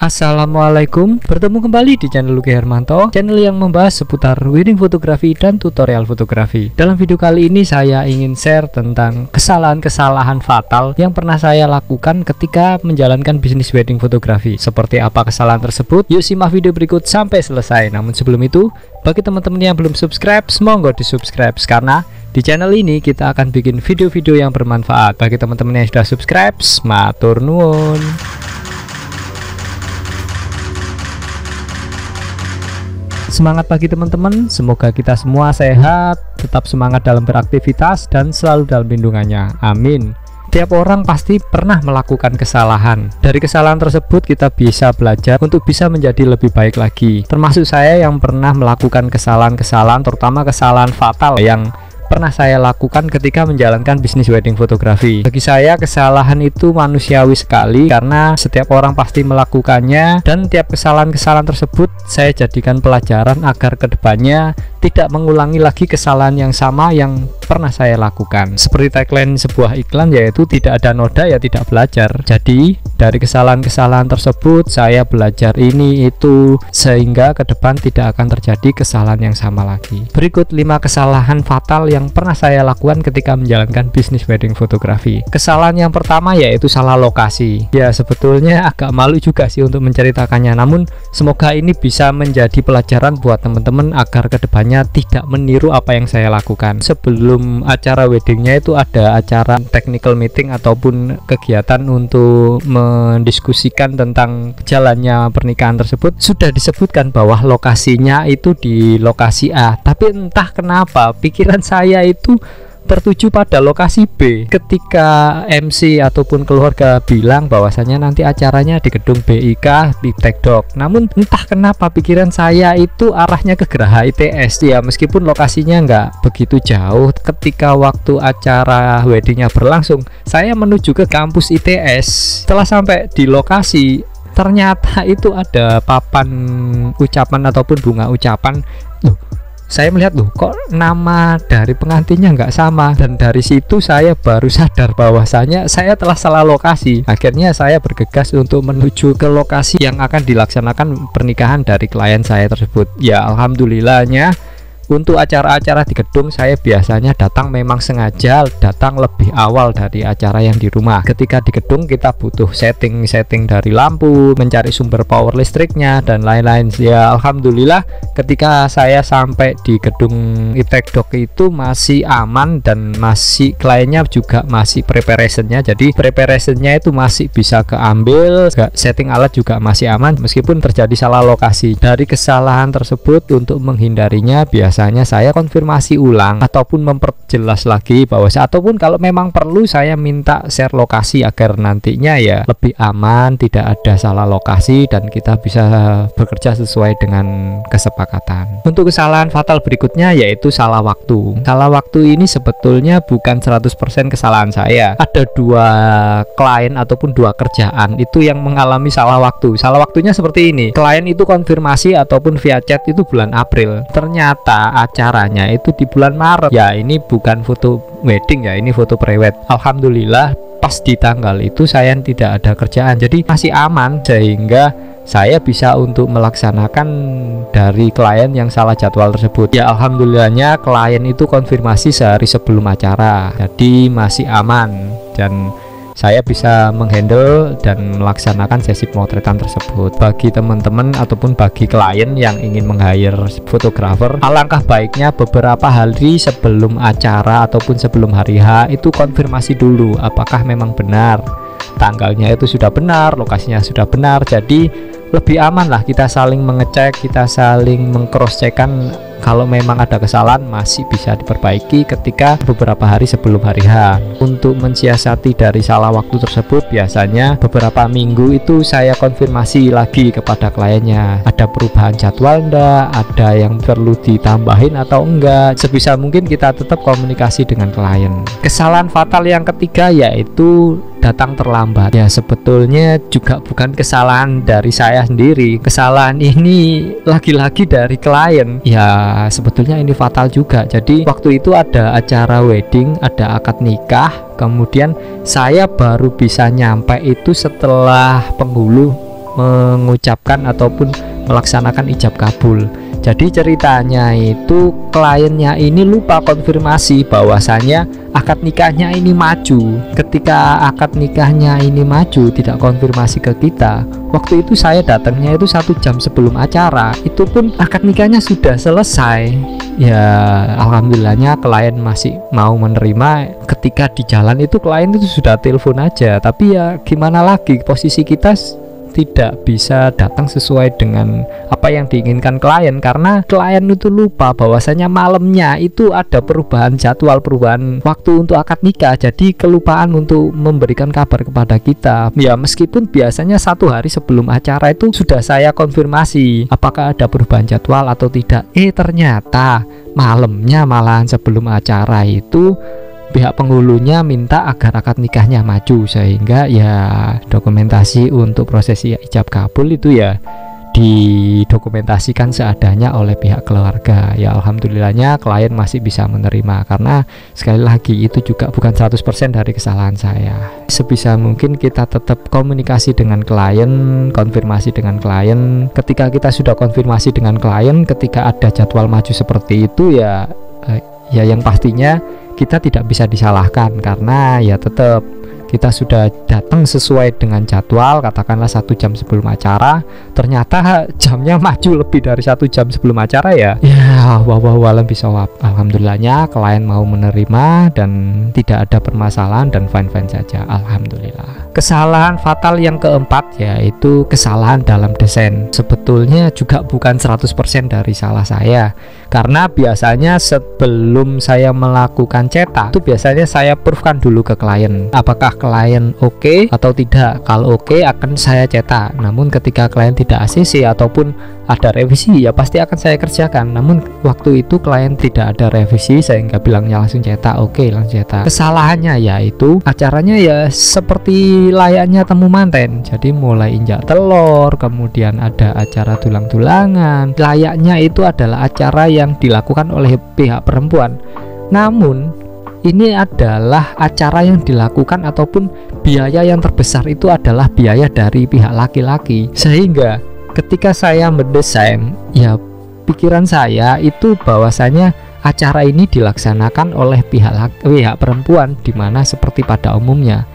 Assalamualaikum, bertemu kembali di channel Luki Hermanto, channel yang membahas seputar wedding fotografi dan tutorial fotografi. Dalam video kali ini saya ingin share tentang kesalahan-kesalahan fatal yang pernah saya lakukan ketika menjalankan bisnis wedding fotografi. Seperti apa kesalahan tersebut? Yuk simak video berikut sampai selesai. Namun sebelum itu, bagi teman-teman yang belum subscribe, semoga di subscribe karena di channel ini kita akan bikin video-video yang bermanfaat. Bagi teman-teman yang sudah subscribe, matur nuwun. Semangat pagi teman-teman, semoga kita semua sehat, tetap semangat dalam beraktivitas dan selalu dalam lindungannya, amin. Tiap orang pasti pernah melakukan kesalahan. Dari kesalahan tersebut kita bisa belajar untuk bisa menjadi lebih baik lagi. Termasuk saya yang pernah melakukan kesalahan-kesalahan, terutama kesalahan fatal yang pernah saya lakukan ketika menjalankan bisnis wedding fotografi. Bagi saya kesalahan itu manusiawi sekali karena setiap orang pasti melakukannya, dan tiap kesalahan-kesalahan tersebut saya jadikan pelajaran agar kedepannya tidak mengulangi lagi kesalahan yang sama yang pernah saya lakukan. Seperti tagline sebuah iklan, yaitu tidak ada noda ya tidak belajar. Jadi dari kesalahan-kesalahan tersebut saya belajar ini itu sehingga ke depan tidak akan terjadi kesalahan yang sama lagi. Berikut 5 kesalahan fatal yang pernah saya lakukan ketika menjalankan bisnis wedding fotografi. Kesalahan yang pertama yaitu salah lokasi. Ya sebetulnya agak malu juga sih untuk menceritakannya, namun semoga ini bisa menjadi pelajaran buat teman-teman agar kedepannya tidak meniru apa yang saya lakukan. Sebelum acara weddingnya itu ada acara technical meeting ataupun kegiatan untuk mendiskusikan tentang jalannya pernikahan tersebut. Sudah disebutkan bahwa lokasinya itu di lokasi A, tapi entah kenapa pikiran saya itu tertuju pada lokasi B. Ketika MC ataupun keluarga bilang bahwasanya nanti acaranya di gedung BIK di Tekdok, namun entah kenapa pikiran saya itu arahnya ke Geraha ITS ya, meskipun lokasinya nggak begitu jauh. Ketika waktu acara weddingnya berlangsung, saya menuju ke kampus ITS. Setelah sampai di lokasi, ternyata itu ada papan ucapan ataupun bunga ucapan. Saya melihat kok nama dari pengantinnya nggak sama, dan dari situ saya baru sadar bahwasanya saya telah salah lokasi. Akhirnya saya bergegas untuk menuju ke lokasi yang akan dilaksanakan pernikahan dari klien saya tersebut. Ya alhamdulillahnya untuk acara-acara di gedung saya biasanya datang, memang sengaja datang lebih awal dari acara yang di rumah. Ketika di gedung kita butuh setting dari lampu, mencari sumber power listriknya dan lain-lain. Ya alhamdulillah ketika saya sampai di gedung Tekdok itu masih aman, dan masih kliennya juga masih preparationnya, jadi preparationnya itu masih bisa keambil, setting alat juga masih aman meskipun terjadi salah lokasi. Dari kesalahan tersebut, untuk menghindarinya biasanya saya konfirmasi ulang ataupun memperjelas lagi ataupun kalau memang perlu saya minta share lokasi agar nantinya ya lebih aman, tidak ada salah lokasi dan kita bisa bekerja sesuai dengan kesepakatan. Untuk kesalahan fatal berikutnya yaitu salah waktu. Salah waktu ini sebetulnya bukan 100% kesalahan saya. Ada 2 klien ataupun 2 kerjaan itu yang mengalami salah waktu. Salah waktunya seperti ini. Klien itu konfirmasi ataupun via chat itu bulan April. Ternyata acaranya itu di bulan Maret. Ya ini bukan foto wedding ya, ini foto prewed. Alhamdulillah pas di tanggal itu saya tidak ada kerjaan, jadi masih aman sehingga saya bisa untuk melaksanakan dari klien yang salah jadwal tersebut. Ya alhamdulillahnya klien itu konfirmasi sehari sebelum acara, jadi masih aman dan saya bisa menghandle dan melaksanakan sesi pemotretan tersebut. Bagi teman-teman ataupun bagi klien yang ingin meng-hire fotografer, alangkah baiknya beberapa hari sebelum acara ataupun sebelum hari H itu konfirmasi dulu apakah memang benar tanggalnya itu sudah benar, lokasinya sudah benar. Jadi lebih aman lah, kita saling mengecek, kita saling meng-cross-check-kan. Kalau memang ada kesalahan masih bisa diperbaiki ketika beberapa hari sebelum hari H. Untuk mensiasati dari salah waktu tersebut, biasanya beberapa minggu itu saya konfirmasi lagi kepada kliennya, ada perubahan jadwal enggak, ada yang perlu ditambahin atau enggak. Sebisa mungkin kita tetap komunikasi dengan klien. Kesalahan fatal yang ketiga yaitu datang terlambat. Ya sebetulnya juga bukan kesalahan dari saya sendiri, kesalahan ini lagi-lagi dari klien. Ya sebetulnya ini fatal juga. Jadi waktu itu ada acara wedding, ada akad nikah, kemudian saya baru bisa nyampe itu setelah penghulu mengucapkan ataupun melaksanakan ijab kabul. Jadi ceritanya itu kliennya ini lupa konfirmasi bahwasanya akad nikahnya ini maju. Ketika akad nikahnya ini maju, tidak konfirmasi ke kita. Waktu itu saya datangnya itu 1 jam sebelum acara, itu pun akad nikahnya sudah selesai. Ya alhamdulillahnya klien masih mau menerima. Ketika di jalan itu klien itu sudah telepon aja, tapi ya gimana lagi, posisi kita tidak bisa datang sesuai dengan apa yang diinginkan klien, karena klien itu lupa bahwasanya malamnya itu ada perubahan jadwal, perubahan waktu untuk akad nikah. Jadi kelupaan untuk memberikan kabar kepada kita. Ya meskipun biasanya 1 hari sebelum acara itu sudah saya konfirmasi apakah ada perubahan jadwal atau tidak. Ternyata malamnya, malahan sebelum acara itu, pihak penghulunya minta agar akad nikahnya maju, sehingga ya dokumentasi untuk prosesi ijab kabul itu ya didokumentasikan seadanya oleh pihak keluarga. Ya alhamdulillahnya klien masih bisa menerima, karena sekali lagi itu juga bukan 100% dari kesalahan saya. Sebisa mungkin kita tetap komunikasi dengan klien, konfirmasi dengan klien. Ketika kita sudah konfirmasi dengan klien, ketika ada jadwal maju seperti itu ya yang pastinya kita tidak bisa disalahkan, karena ya tetap kita sudah datang sesuai dengan jadwal, katakanlah 1 jam sebelum acara, ternyata jamnya maju lebih dari 1 jam sebelum acara. Ya wallahualam bishawab. Alhamdulillahnya klien mau menerima dan tidak ada permasalahan dan fine-fine saja, alhamdulillah. Kesalahan fatal yang keempat yaitu kesalahan dalam desain. Sebetulnya juga bukan 100% dari salah saya, karena biasanya sebelum saya melakukan cetak itu biasanya saya proofkan dulu ke klien apakah klien oke atau tidak. Kalau oke akan saya cetak, namun ketika klien tidak ACC ataupun ada revisi ya pasti akan saya kerjakan. Namun waktu itu klien tidak ada revisi, saya nggak bilangnya langsung cetak, oke langsung cetak. Kesalahannya yaitu acaranya ya seperti layaknya temu manten, jadi mulai injak telur, kemudian ada acara tulang-tulangan. Layaknya itu adalah acara yang dilakukan oleh pihak perempuan, namun ini adalah acara yang dilakukan ataupun biaya yang terbesar itu adalah biaya dari pihak laki-laki. Sehingga ketika saya mendesain, ya pikiran saya itu bahwasanya acara ini dilaksanakan oleh pihak perempuan, dimana seperti pada umumnya.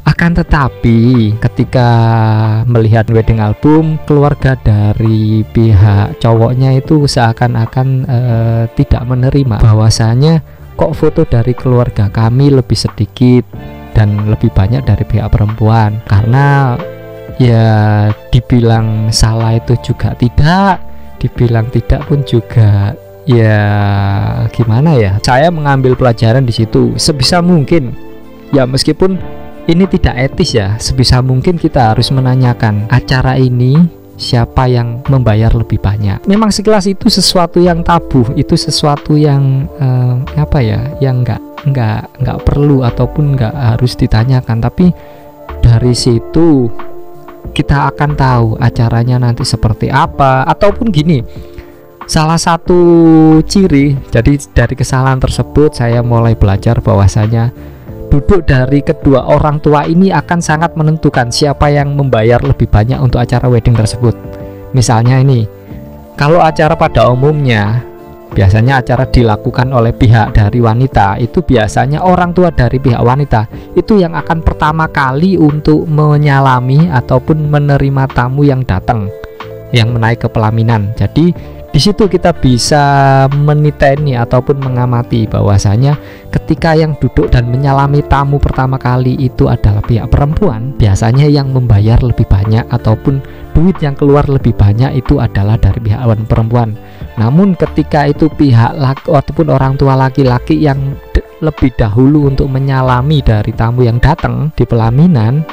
Akan tetapi ketika melihat wedding album, keluarga dari pihak cowoknya itu seakan-akan tidak menerima bahwasanya kok foto dari keluarga kami lebih sedikit dan lebih banyak dari pihak perempuan. Karena ya dibilang salah itu juga tidak, dibilang tidak pun juga ya gimana ya. Saya mengambil pelajaran di situ. Sebisa mungkin ya meskipun ini tidak etis ya, sebisa mungkin kita harus menanyakan acara ini siapa yang membayar lebih banyak. Memang sekilas itu sesuatu yang tabu, itu sesuatu yang yang nggak perlu ataupun nggak harus ditanyakan. Tapi dari situ kita akan tahu acaranya nanti seperti apa. Ataupun gini, salah satu ciri jadi dari kesalahan tersebut saya mulai belajar bahwasanya duduk dari kedua orang tua ini akan sangat menentukan siapa yang membayar lebih banyak untuk acara wedding tersebut. Misalnya ini, kalau acara pada umumnya biasanya acara dilakukan oleh pihak dari wanita, itu biasanya orang tua dari pihak wanita itu yang akan pertama kali untuk menyalami ataupun menerima tamu yang datang, yang menaik ke pelaminan. Jadi di situ kita bisa meniteni ataupun mengamati bahwasanya ketika yang duduk dan menyalami tamu pertama kali itu adalah pihak perempuan, biasanya yang membayar lebih banyak ataupun duit yang keluar lebih banyak itu adalah dari pihak perempuan. Namun ketika itu pihak laki ataupun orang tua laki-laki yang lebih dahulu untuk menyalami dari tamu yang datang di pelaminan,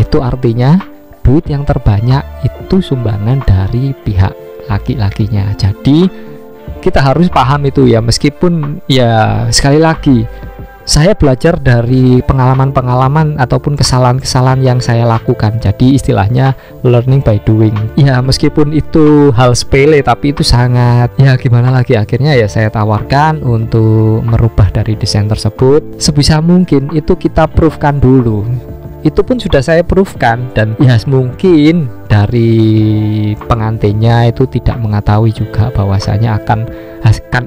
itu artinya duit yang terbanyak itu sumbangan dari pihak laki-lakinya. Jadi kita harus paham itu ya, meskipun ya sekali lagi saya belajar dari pengalaman-pengalaman ataupun kesalahan-kesalahan yang saya lakukan. Jadi istilahnya learning by doing. Ya meskipun itu hal sepele tapi itu sangat ya gimana lagi, akhirnya ya saya tawarkan untuk merubah dari desain tersebut. Sebisa mungkin itu kita proofkan dulu Itu pun sudah saya proofkan, dan ya mungkin dari pengantinnya itu tidak mengetahui juga bahwasanya akan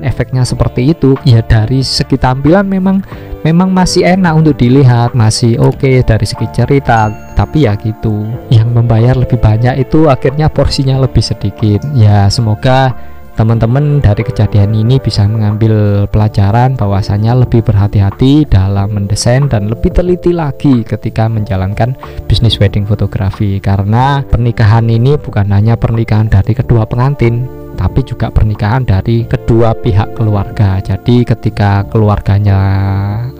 efeknya seperti itu. Ya dari segi tampilan memang masih enak untuk dilihat, masih oke dari segi cerita, tapi ya gitu, yang membayar lebih banyak itu akhirnya porsinya lebih sedikit. Ya semoga teman-teman dari kejadian ini bisa mengambil pelajaran bahwasanya lebih berhati-hati dalam mendesain dan lebih teliti lagi ketika menjalankan bisnis wedding fotografi, karena pernikahan ini bukan hanya pernikahan dari kedua pengantin, tapi juga pernikahan dari kedua pihak keluarga. Jadi ketika keluarganya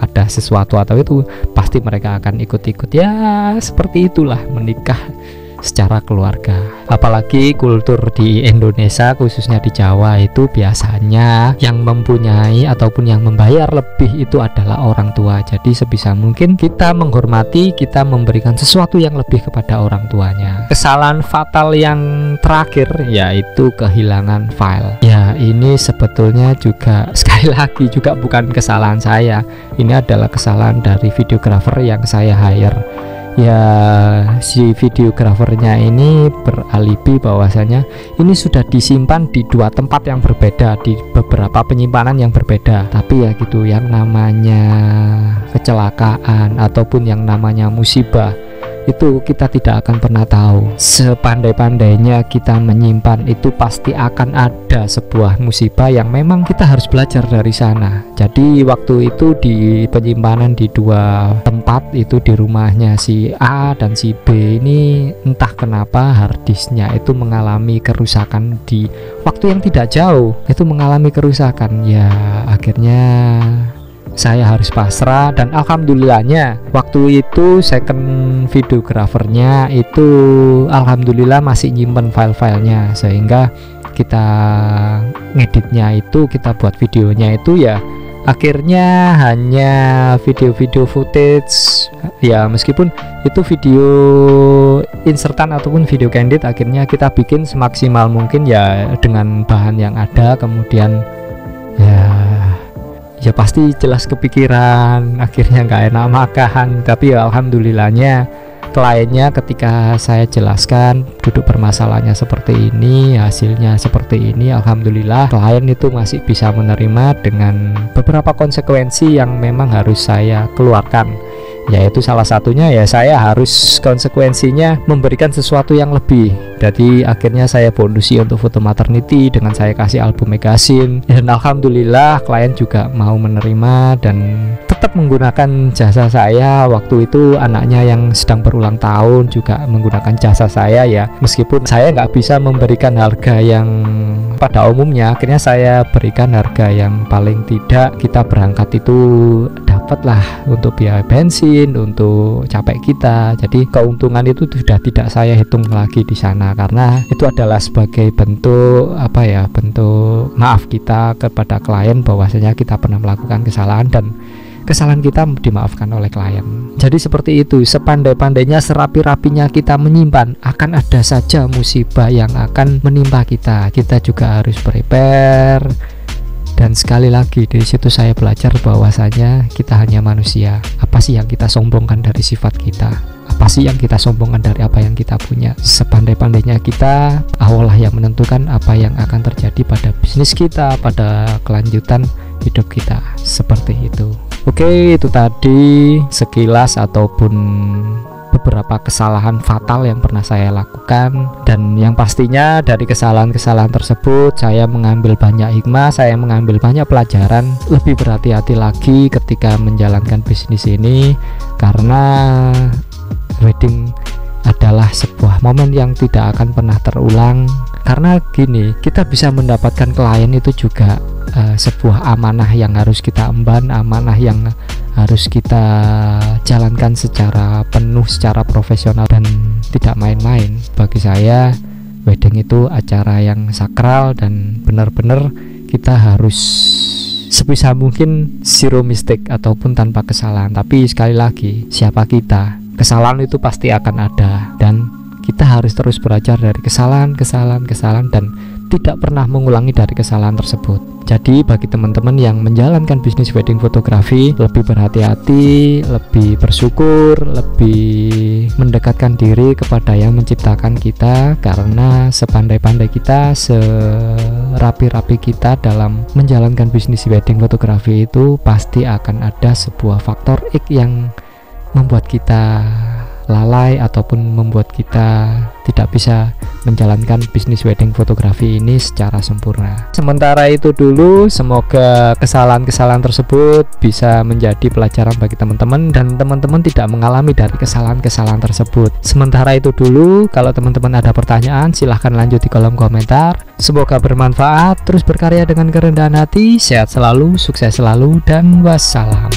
ada sesuatu atau itu, pasti mereka akan ikut-ikut. Ya seperti itulah menikah secara keluarga. Apalagi kultur di Indonesia, khususnya di Jawa, itu biasanya yang mempunyai ataupun yang membayar lebih itu adalah orang tua. Jadi sebisa mungkin kita menghormati, kita memberikan sesuatu yang lebih kepada orang tuanya. Kesalahan fatal yang terakhir yaitu kehilangan file. Ya ini sebetulnya juga sekali lagi juga bukan kesalahan saya. Ini adalah kesalahan dari videografer yang saya hire. Ya si videografernya ini beralibi bahwasanya ini sudah disimpan di dua tempat yang berbeda, di beberapa penyimpanan yang berbeda. Tapi ya gitu, yang namanya kecelakaan ataupun yang namanya musibah itu kita tidak akan pernah tahu. Sepandai-pandainya kita menyimpan, itu pasti akan ada sebuah musibah yang memang kita harus belajar dari sana. Jadi waktu itu di penyimpanan di dua tempat itu, di rumahnya si A dan si B ini, entah kenapa harddisknya itu mengalami kerusakan di waktu yang tidak jauh, itu mengalami kerusakan. Ya akhirnya saya harus pasrah, dan alhamdulillahnya waktu itu second videografernya itu alhamdulillah masih nyimpen file-filenya, sehingga kita ngeditnya itu, kita buat videonya itu ya akhirnya hanya video-video footage. Ya meskipun itu video insertan ataupun video candid, akhirnya kita bikin semaksimal mungkin ya dengan bahan yang ada. Kemudian ya pasti jelas kepikiran, akhirnya nggak enak makan. Tapi ya alhamdulillahnya kliennya ketika saya jelaskan duduk permasalahannya seperti ini, hasilnya seperti ini, alhamdulillah klien itu masih bisa menerima dengan beberapa konsekuensi yang memang harus saya keluarkan. Yaitu salah satunya ya saya harus konsekuensinya memberikan sesuatu yang lebih. Jadi akhirnya saya bonusi untuk foto maternity dengan saya kasih album magazine, dan alhamdulillah klien juga mau menerima dan tetap menggunakan jasa saya. Waktu itu anaknya yang sedang berulang tahun juga menggunakan jasa saya ya, meskipun saya nggak bisa memberikan harga yang pada umumnya, akhirnya saya berikan harga yang paling tidak kita berangkat itu dapatlah untuk biaya bensin, untuk capek kita. Jadi keuntungan itu sudah tidak saya hitung lagi di sana, karena itu adalah sebagai bentuk bentuk maaf kita kepada klien bahwasanya kita pernah melakukan kesalahan dan kesalahan kita dimaafkan oleh klien. Jadi seperti itu, sepandai-pandainya, serapi-rapinya kita menyimpan, akan ada saja musibah yang akan menimpa kita. Kita juga harus prepare. Dan sekali lagi dari situ saya belajar bahwasanya kita hanya manusia. Apa sih yang kita sombongkan dari sifat kita? Apa sih yang kita sombongkan dari apa yang kita punya? Sepandai-pandainya kita, Allah lah yang menentukan apa yang akan terjadi pada bisnis kita, pada kelanjutan hidup kita. Seperti itu. Oke, itu tadi sekilas ataupun beberapa kesalahan fatal yang pernah saya lakukan, dan yang pastinya dari kesalahan-kesalahan tersebut saya mengambil banyak hikmah, saya mengambil banyak pelajaran, lebih berhati-hati lagi ketika menjalankan bisnis ini, karena wedding adalah sebuah momen yang tidak akan pernah terulang. Karena gini, kita bisa mendapatkan klien itu juga sebuah amanah yang harus kita emban, amanah yang harus kita jalankan secara penuh, secara profesional dan tidak main-main. Bagi saya wedding itu acara yang sakral, dan benar-benar kita harus sebisa mungkin zero mistake ataupun tanpa kesalahan. Tapi sekali lagi, siapa kita? Kesalahan itu pasti akan ada, dan kita harus terus belajar dari kesalahan dan tidak pernah mengulangi dari kesalahan tersebut. Jadi bagi teman-teman yang menjalankan bisnis wedding fotografi, lebih berhati-hati, lebih bersyukur, lebih mendekatkan diri kepada yang menciptakan kita, karena sepandai-pandai kita, serapi-rapi kita dalam menjalankan bisnis wedding fotografi itu pasti akan ada sebuah faktor X yang membuat kita lalai ataupun membuat kita tidak bisa menjalankan bisnis wedding fotografi ini secara sempurna. Sementara itu dulu, semoga kesalahan-kesalahan tersebut bisa menjadi pelajaran bagi teman-teman dan teman-teman tidak mengalami dari kesalahan-kesalahan tersebut. Sementara itu dulu, kalau teman-teman ada pertanyaan silahkan lanjut di kolom komentar. Semoga bermanfaat, terus berkarya dengan kerendahan hati, sehat selalu, sukses selalu, dan wassalam.